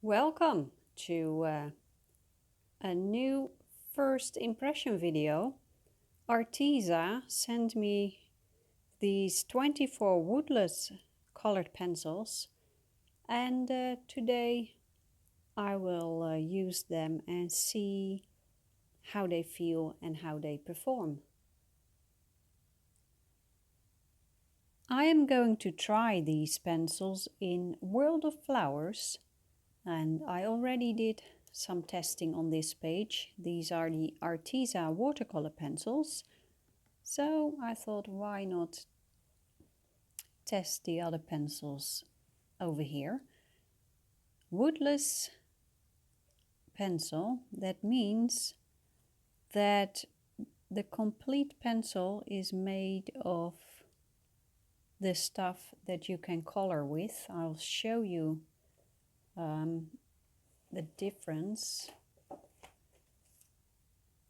Welcome to a new first impression video. Arteza sent me these 24 woodless colored pencils, and today I will use them and see how they feel and how they perform. I am going to try these pencils in World of Flowers, and I already did some testing on this page. These are the Arteza watercolor pencils, so I thought, why not test the other pencils over here. Woodless pencil, that means that the complete pencil is made of the stuff that you can color with. I'll show you the difference.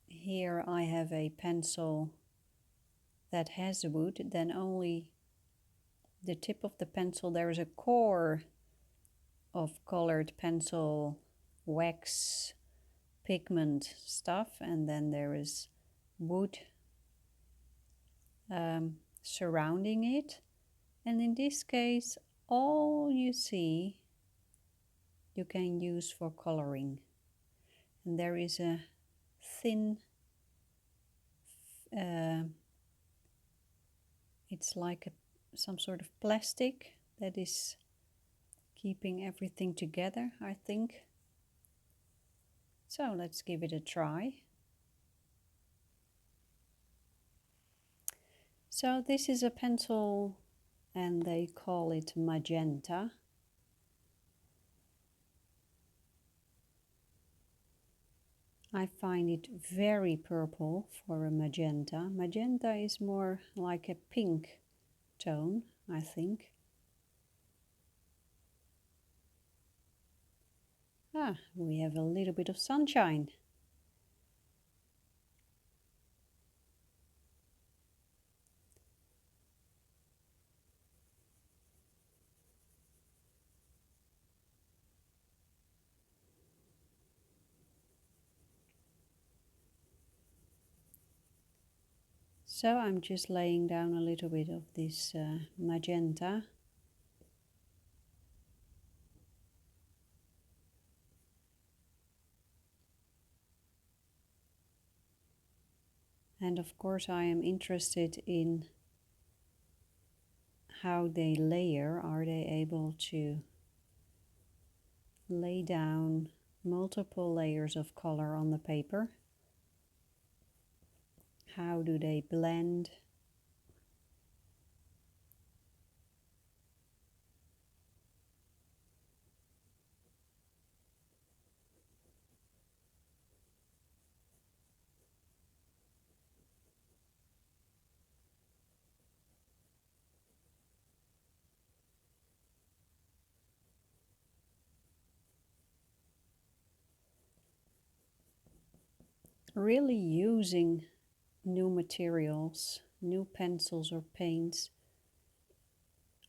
Here I have a pencil that has wood, then only the tip of the pencil there is a core of colored pencil wax pigment stuff, and then there is wood surrounding it. And in this case, all you see you can use for coloring. And there is a thin, it's like some sort of plastic that is keeping everything together, I think. So let's give it a try. So this is a pencil and they call it magenta. I find it very purple for a magenta. Magenta is more like a pink tone, I think. We have a little bit of sunshine. So I'm just laying down a little bit of this magenta. And of course I am interested in how they layer. Are they able to lay down multiple layers of color on the paper? How do they blend? Really using new materials, new pencils or paints,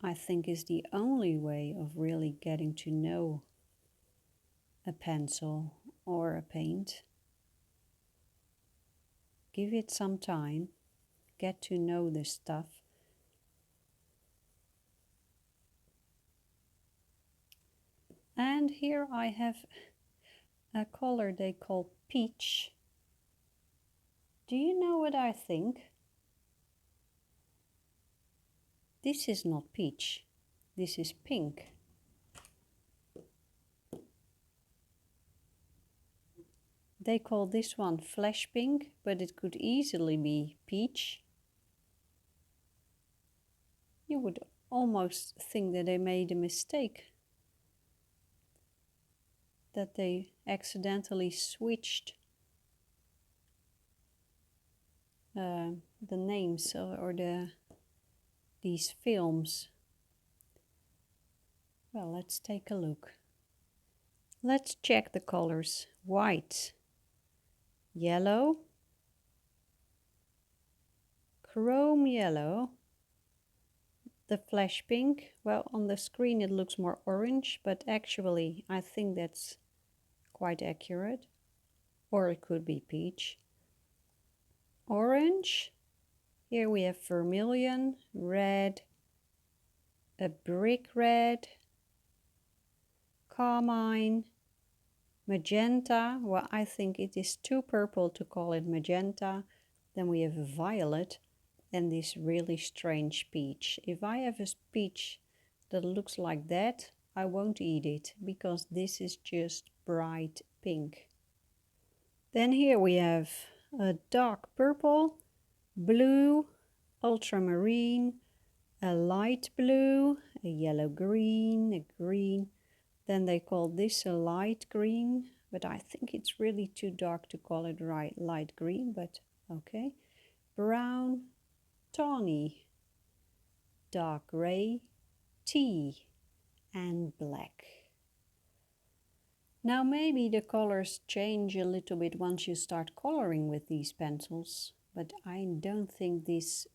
I think is the only way of really getting to know a pencil or a paint. Give it some time, get to know this stuff. And here I have a color they call peach. Do you know what I think? This is not peach, this is pink. They call this one flesh pink, but it could easily be peach. You would almost think that they made a mistake, that they accidentally switched the names or these films. Well, let's take a look. Let's check the colors. White, yellow, chrome yellow, the flash pink. Well, on the screen it looks more orange, but actually I think that's quite accurate. Or it could be peach. Orange. Here we have vermilion, red, a brick red, carmine, magenta. Well, I think it is too purple to call it magenta. Then we have violet and this really strange peach. If I have a peach that looks like that, I won't eat it because this is just bright pink. Then here we have a dark purple, blue, ultramarine, a light blue, a yellow green, a green. Then they call this a light green, but I think it's really too dark to call it light green, but okay. Brown, tawny, dark gray, tea, and black. Now maybe the colors change a little bit once you start coloring with these pencils, but I don't think this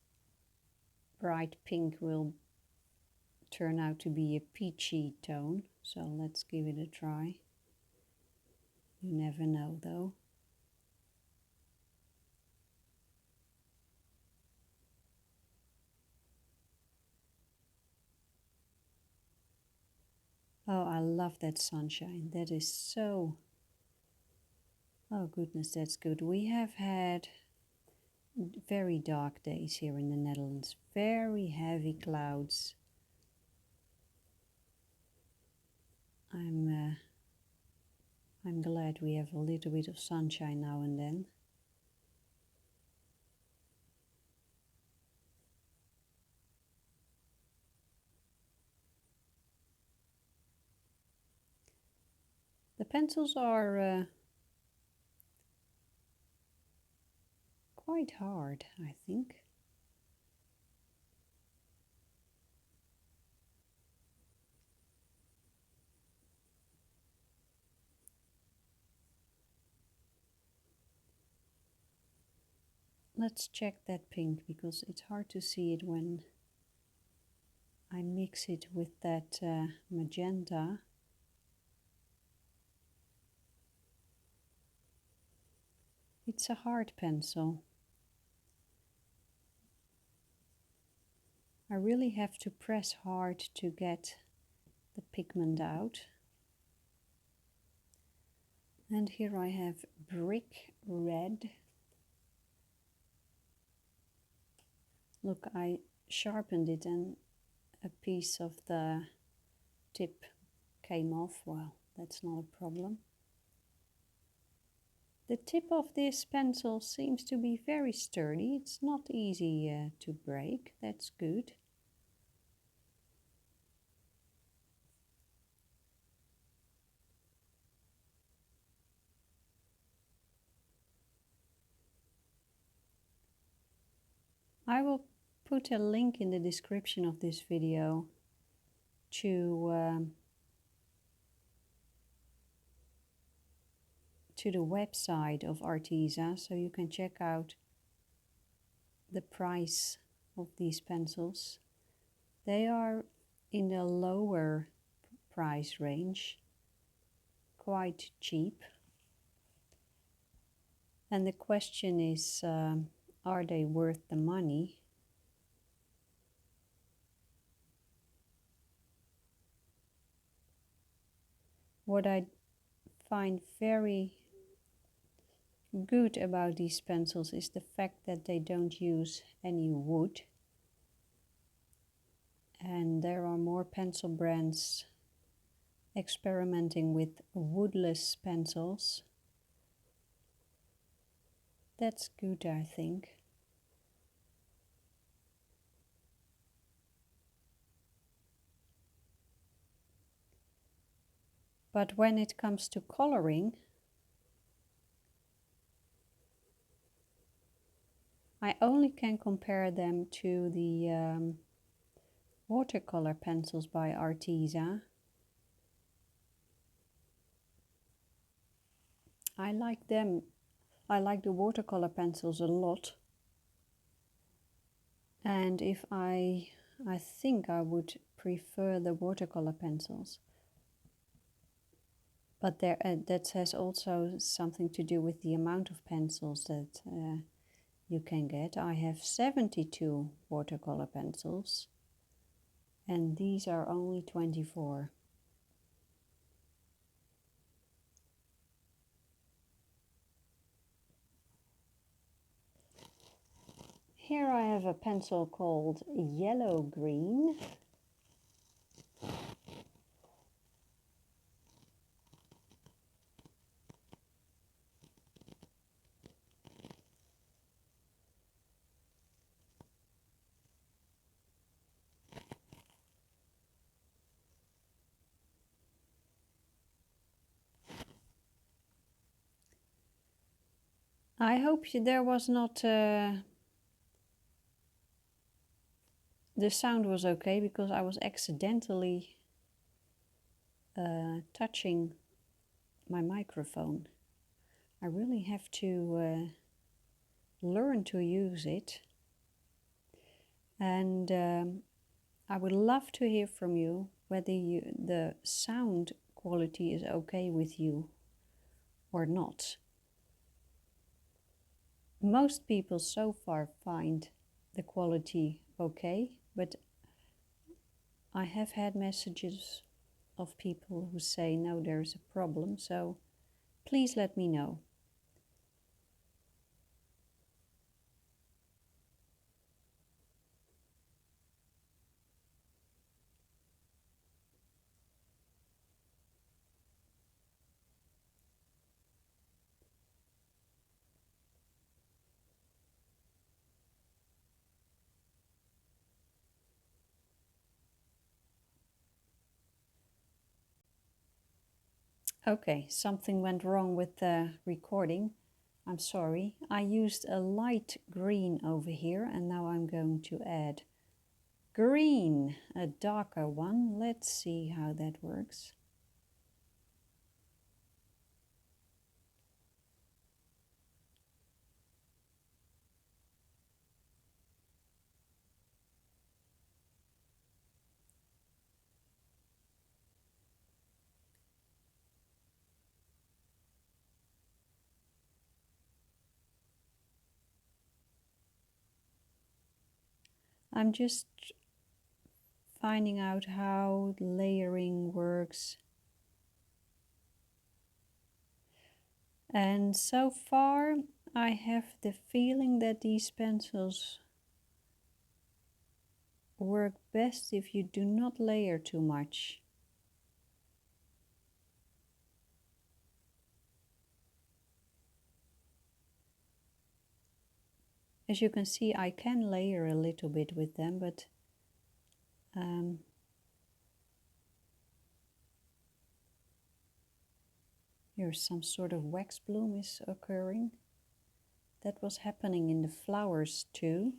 bright pink will turn out to be a peachy tone. So let's give it a try. You never know though. Oh, I love that sunshine. That is so... Oh goodness, that's good. We have had very dark days here in the Netherlands. Very heavy clouds. I'm glad we have a little bit of sunshine now and then. The pencils are quite hard, I think. Let's check that pink because it's hard to see it when I mix it with that magenta. It's a hard pencil. I really have to press hard to get the pigment out. And here I have brick red. Look, I sharpened it and a piece of the tip came off. Well, that's not a problem. The tip of this pencil seems to be very sturdy. It's not easy to break. That's good. I will put a link in the description of this video to the website of Arteza, so you can check out the price of these pencils. They are in the lower price range, quite cheap. And the question is, are they worth the money? What I find very good about these pencils is the fact that they don't use any wood. And there are more pencil brands experimenting with woodless pencils. That's good, I think. But when it comes to coloring, I only can compare them to the watercolor pencils by Arteza. I like them. I like the watercolor pencils a lot. And if I I think I would prefer the watercolor pencils. But that has also something to do with the amount of pencils that you can get. I have 72 watercolor pencils and these are only 24. Here I have a pencil called Yellow Green. I hope there was not, the sound was okay because I was accidentally touching my microphone. I really have to learn to use it. And I would love to hear from you whether the sound quality is okay with you or not. Most people so far find the quality okay, but I have had messages of people who say no, there's a problem, so please let me know. Okay, something went wrong with the recording. I'm sorry. I used a light green over here and now I'm going to add green, a darker one. Let's see how that works. I'm just finding out how layering works. And so far I have the feeling that these pencils work best if you do not layer too much. As you can see, I can layer a little bit with them, but here's some sort of wax bloom is occurring. That was happening in the flowers too.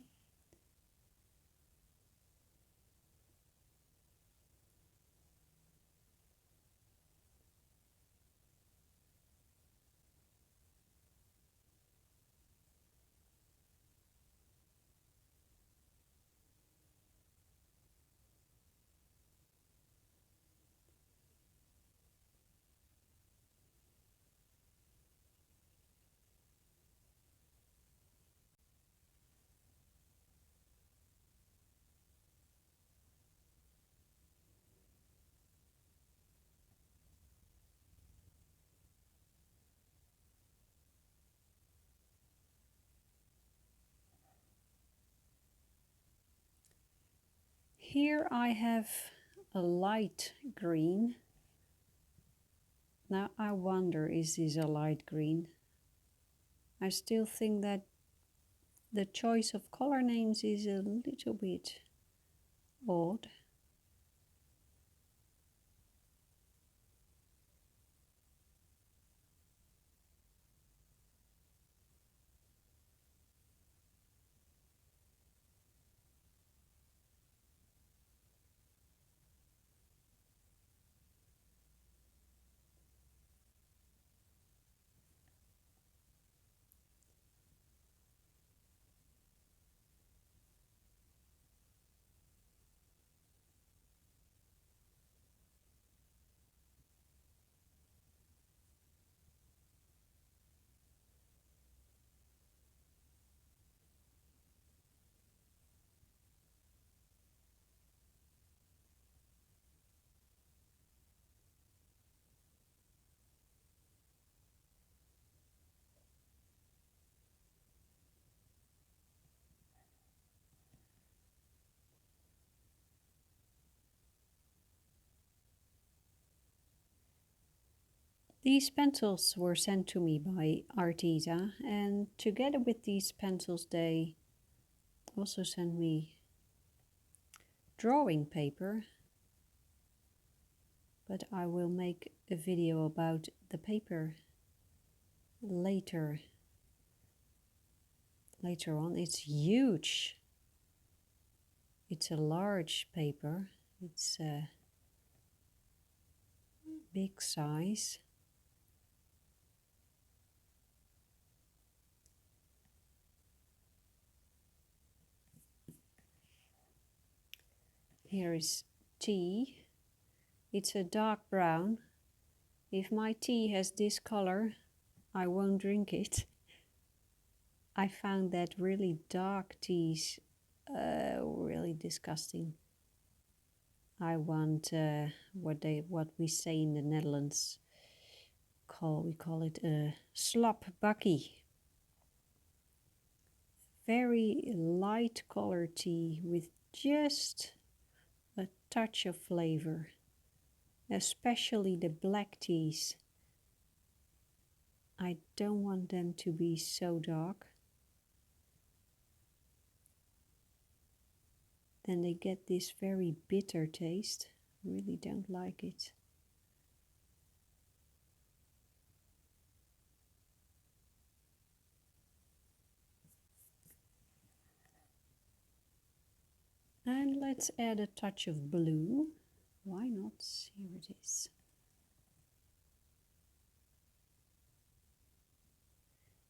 Here I have a light green. Now I wonder, is this a light green? I still think that the choice of color names is a little bit odd. These pencils were sent to me by Arteza, and together with these pencils they also sent me drawing paper, but I will make a video about the paper later on. It's huge. It's a large paper. It's a big size. Here is tea. It's a dark brown. If my tea has this color, I won't drink it. I found that really dark teas really disgusting. I want what we say in the Netherlands. We call it a slap bakkie. Very light color tea with just a touch of flavor, especially the black teas. I don't want them to be so dark. Then they get this very bitter taste. Really don't like it. And let's add a touch of blue. Why not? Here it is.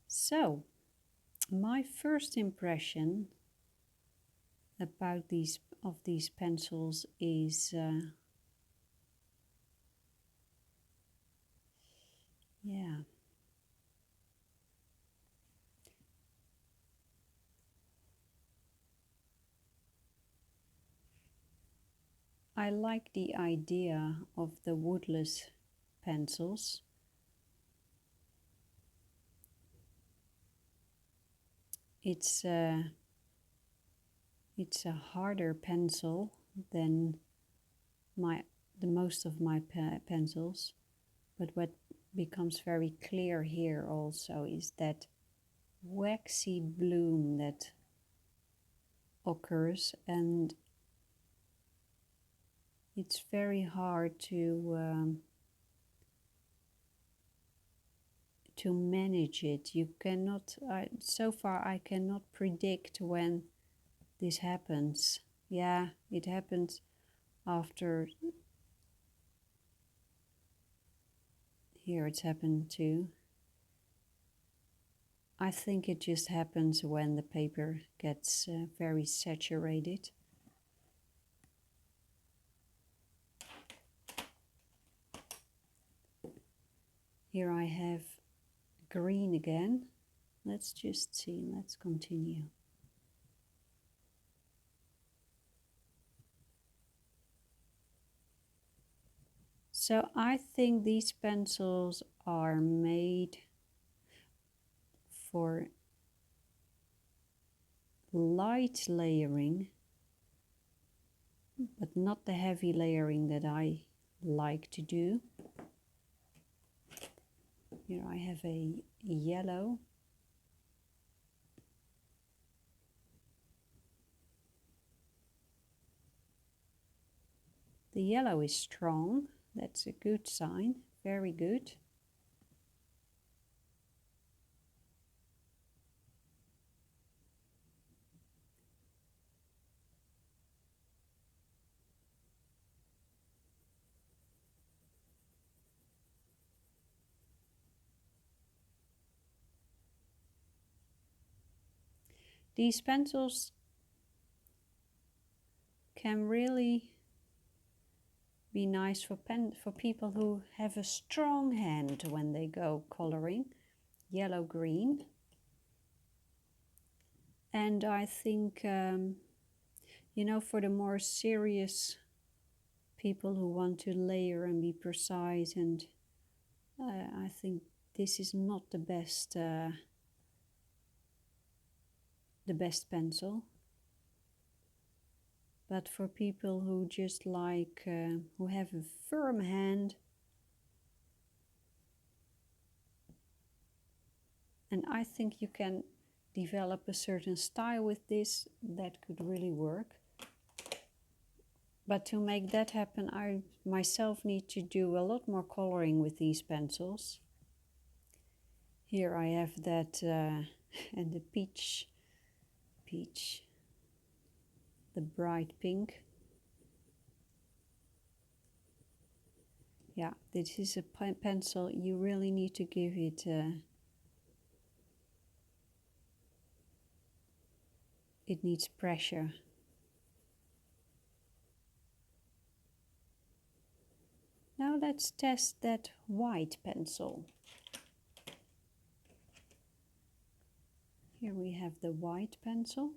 So, my first impression about these pencils is yeah. I like the idea of the woodless pencils. It's a harder pencil than the most of my pencils, but what becomes very clear here also is that waxy bloom that occurs, and it's very hard to manage it. You cannot, so far I cannot predict when this happens. Yeah, it happens after, here it's happened too. I think it just happens when the paper gets very saturated. Here I have green again. Let's just see, let's continue. So I think these pencils are made for light layering, but not the heavy layering that I like to do. Here I have a yellow. The yellow is strong. That's a good sign. Very good. These pencils can really be nice for people who have a strong hand when they go coloring, yellow-green. And I think, you know, for the more serious people who want to layer and be precise, and I think this is not the best pencil. But for people who just like, who have a firm hand, And I think you can develop a certain style with this that could really work. But to make that happen, I myself need to do a lot more coloring with these pencils. Here I have that and the peach, the bright pink. Yeah, this is a pencil, you really need to give it it needs pressure. Now let's test that white pencil. Here we have the white pencil.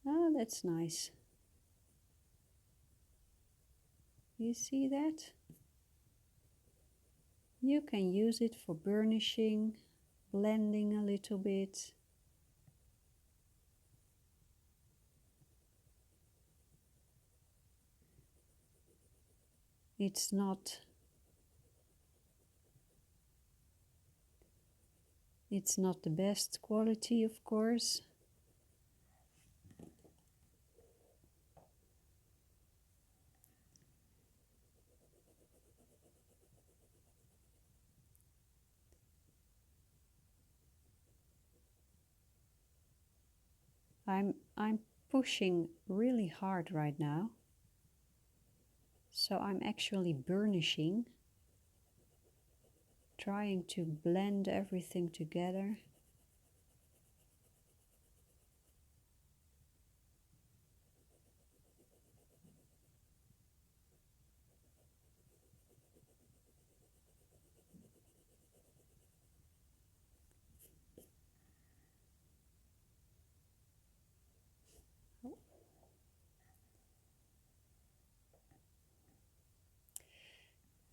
Oh, that's nice. You see that? You can use it for burnishing, blending a little bit. It's not the best quality, of course. I'm pushing really hard right now. So I'm actually burnishing, trying to blend everything together.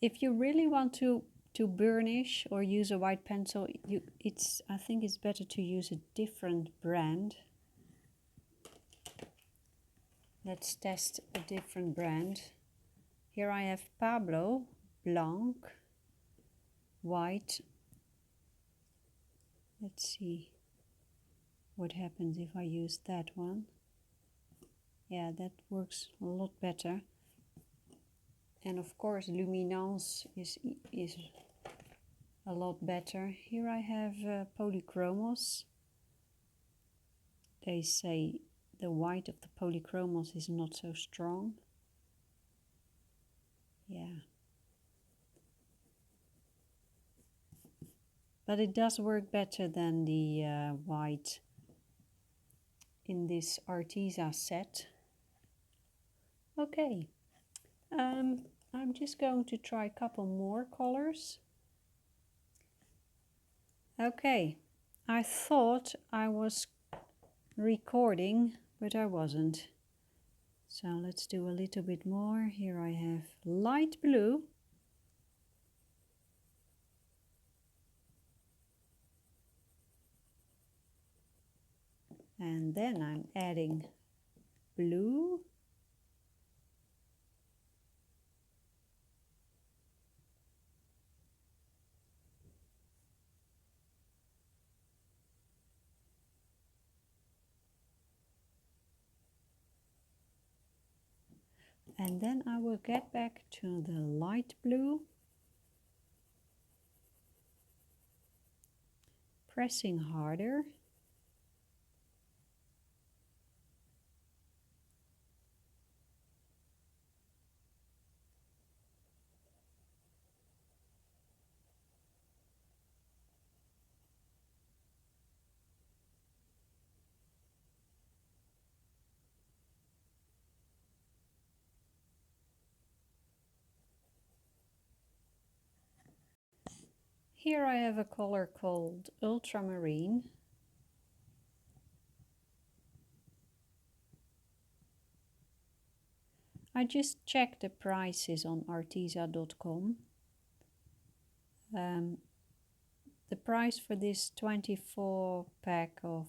If you really want to burnish or use a white pencil, I think it's better to use a different brand. Let's test a different brand. Here I have Pablo Blanc white. Let's see what happens if I use that one. Yeah, that works a lot better. And of course luminance is a lot better. Here I have polychromos. They say the white of the polychromos is not so strong. Yeah. But it does work better than the white in this Arteza set. Okay. I'm just going to try a couple more colors. Okay, I thought I was recording, but I wasn't. So let's do a little bit more. Here I have light blue. And then I'm adding blue. And then I will get back to the light blue, pressing harder. Here I have a color called ultramarine. I just checked the prices on arteza.com. The price for this 24 pack of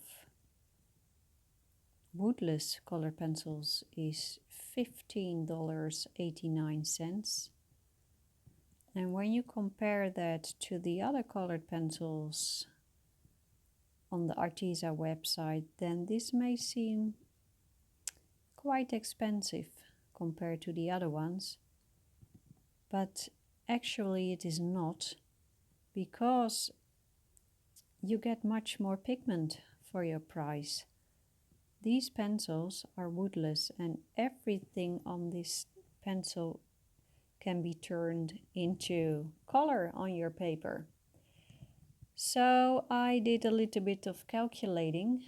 Woodless Colored Pencils is $15.89. And when you compare that to the other colored pencils on the Arteza website, then this may seem quite expensive compared to the other ones. But actually it is not, because you get much more pigment for your price. These pencils are woodless and everything on this pencil can be turned into color on your paper. So I did a little bit of calculating,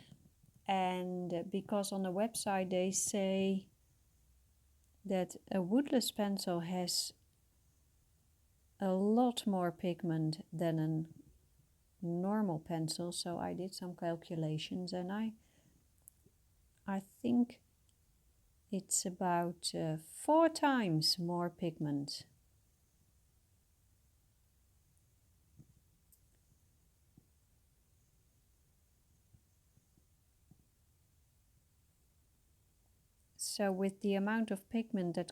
and because on the website they say that a woodless pencil has a lot more pigment than a normal pencil, so I did some calculations and I think it's about 4 times more pigment. So with the amount of pigment that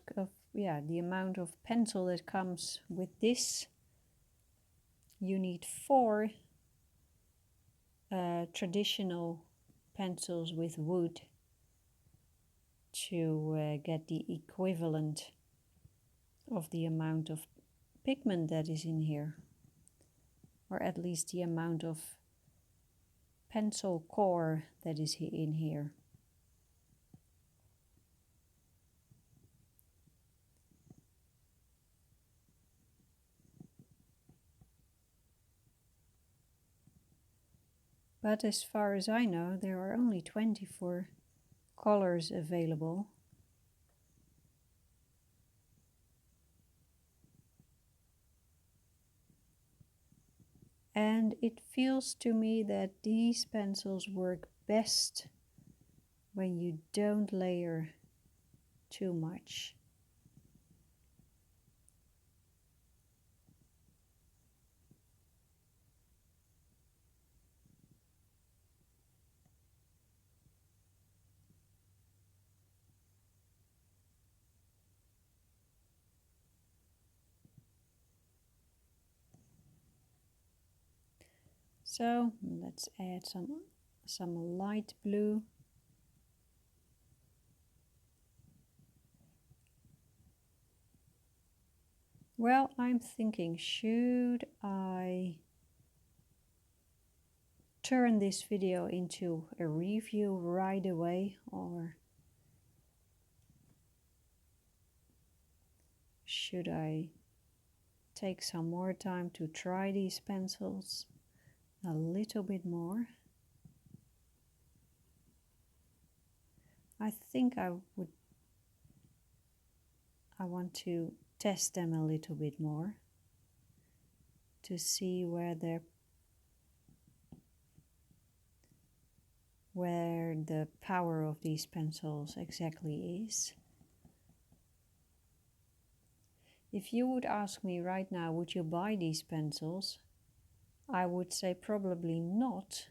the amount of pencil that comes with this, you need 4 traditional pencils with wood to get the equivalent of the amount of pigment that is in here, or at least the amount of pencil core that is in here. But as far as I know, there are only 24 colors available. And it feels to me that these pencils work best when you don't layer too much. So let's add some light blue. Well, I'm thinking, should I turn this video into a review right away, or should I take some more time to try these pencils a little bit more? I think I want to test them a little bit more to see where the power of these pencils exactly is. If you would ask me right now, would you buy these pencils? I would say probably not,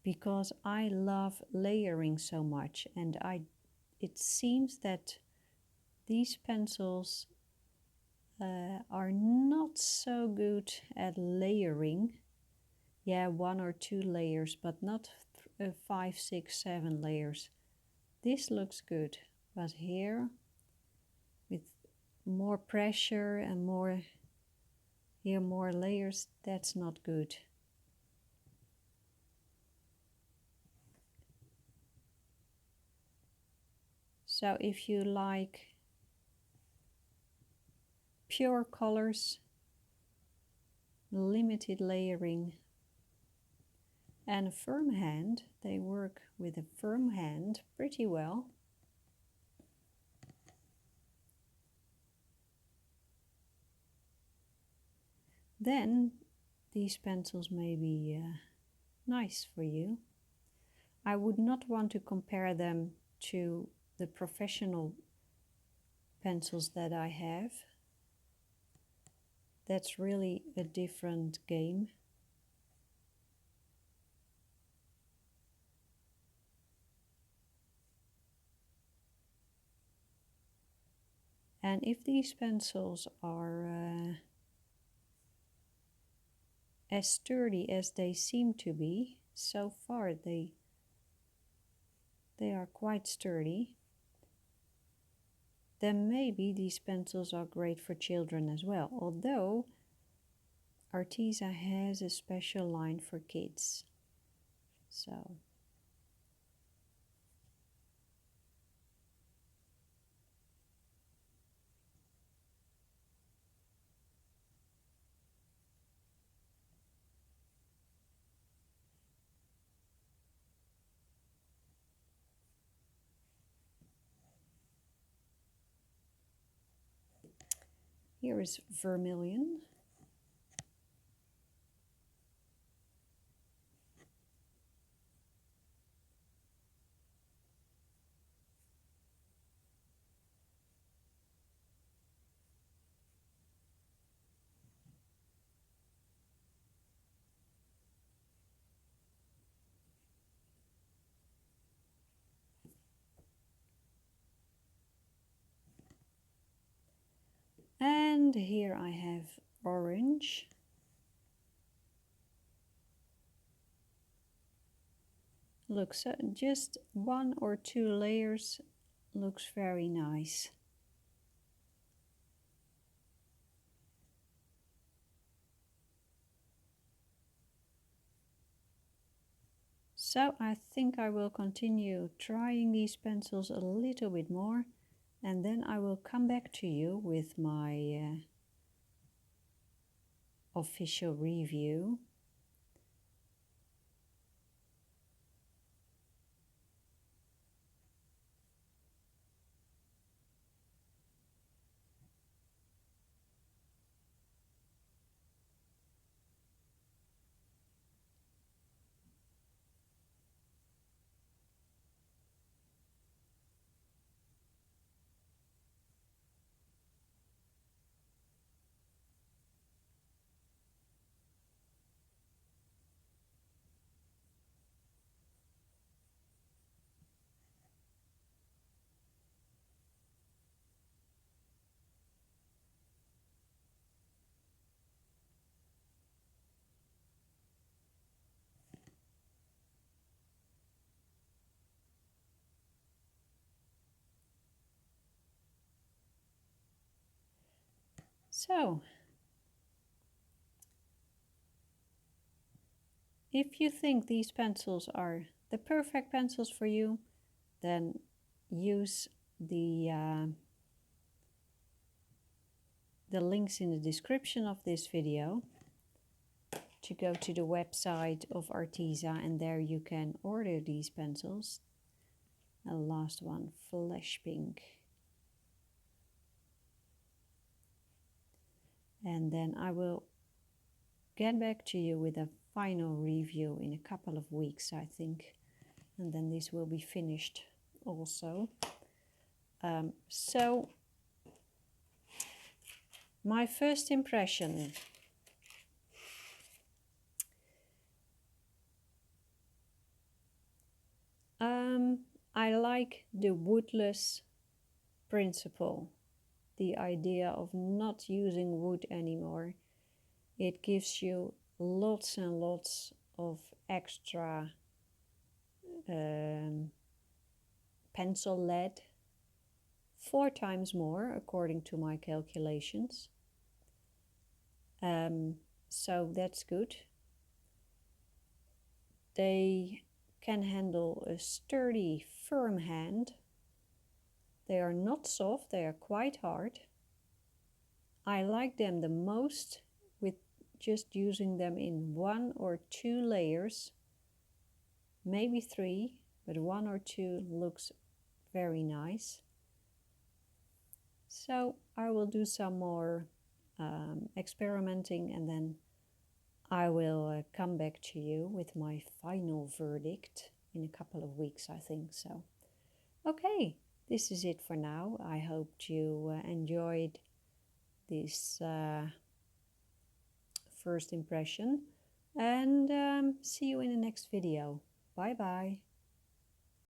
because I love layering so much, and it seems that these pencils are not so good at layering. Yeah, 1 or 2 layers, but not 5, 6, 7 layers. This looks good, but here with more pressure and more layers, that's not good. So if you like pure colors, limited layering, and a firm hand, they work with a firm hand pretty well. Then these pencils may be nice for you. I would not want to compare them to the professional pencils that I have. That's really a different game. And if these pencils are as sturdy as they seem to be, so far they are quite sturdy, then maybe these pencils are great for children as well, although Arteza has a special line for kids. So here is vermilion. And here I have orange. Look, so just 1 or 2 layers looks very nice. So I think I will continue trying these pencils a little bit more, and then I will come back to you with my official review. So, if you think these pencils are the perfect pencils for you, then use the links in the description of this video to go to the website of Arteza, and there you can order these pencils. The last one, flesh pink. And then I will get back to you with a final review in a couple of weeks, I think. And then this will be finished also. So, my first impression. I like the woodless principle, the idea of not using wood anymore. It gives you lots and lots of extra pencil lead, 4 times more according to my calculations. So that's good. They can handle a sturdy, firm hand. They are not soft, they are quite hard. I like them the most with just using them in 1 or 2 layers, maybe 3, but 1 or 2 looks very nice. So I will do some more experimenting, and then I will come back to you with my final verdict in a couple of weeks, I think. So, okay, this is it for now. I hope you enjoyed this first impression, and see you in the next video. Bye bye.